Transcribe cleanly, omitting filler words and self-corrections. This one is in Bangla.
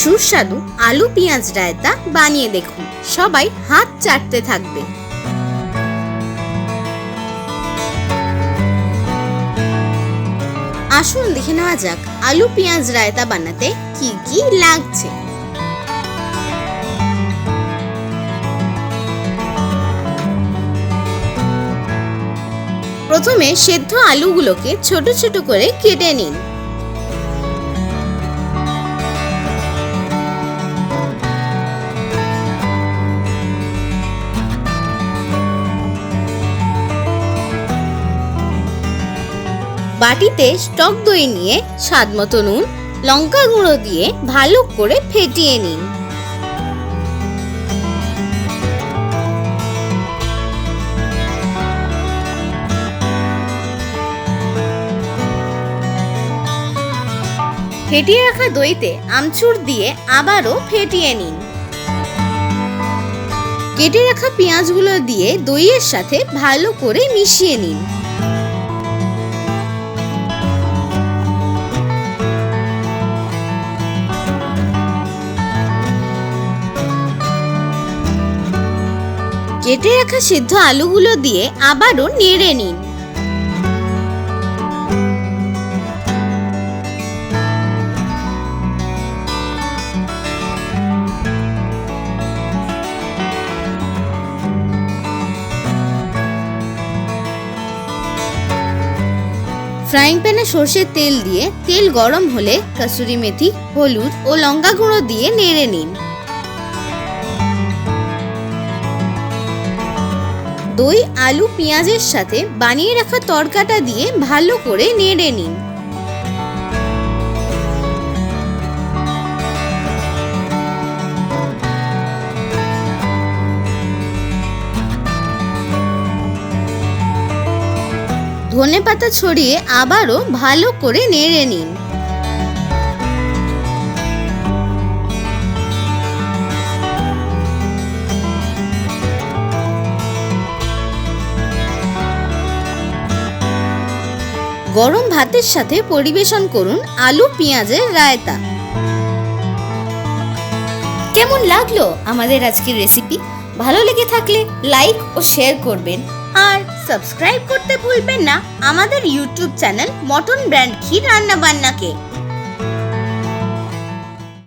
সুস্বাদু আলু পেঁয়াজ রায়তা বানিয়ে দেখুন, সবাই হাত চাটতে থাকবে। আসুন দেখে নেওয়া যাক আলু পেঁয়াজ রায়তা বানাতে কি কি লাগছে। প্রথমে সেদ্ধ আলুগুলোকে ছোট ছোট করে কেটে নিন। বাটিতে টক দই নিয়ে স্বাদমতো নুন, লঙ্কা গুঁড়ো দিয়ে ভালো করে ফেটিয়ে নিন। ফেটিয়ে রাখা দইতে আমচুর দিয়ে আবারও ফেটিয়ে নিন। কেটে রাখা পেঁয়াজগুলো দিয়ে দইয়ের সাথে ভালো করে মিশিয়ে নিন। কেটে রাখা সিদ্ধ আলুগুলো দিয়ে আবারও নেড়ে নিন। ফ্রাইং প্যানে সর্ষের তেল দিয়ে তেল গরম হলে কসুরি মেথি, হলুদ ও লঙ্কা গুঁড়ো দিয়ে নেড়ে নিন। দই আলু পেঁয়াজের সাথে বানিয়ে রাখা তড়কাটা দিয়ে ভালো করে নেড়ে নিন। ধনেপাতা ছড়িয়ে আবারও ভালো করে নেড়ে নিন। গরম ভাতের সাথে পরিবেশন করুন আলু পেঁয়াজের রায়তা। কেমন লাগলো আমাদের আজকের রেসিপি? ভালো লেগে থাকলে লাইক ও শেয়ার করবেন আর সাবস্ক্রাইব করতে ভুলবেন না আমাদের ইউটিউব চ্যানেল মটন ব্র্যান্ড ঘি রান্না বান্নাকে।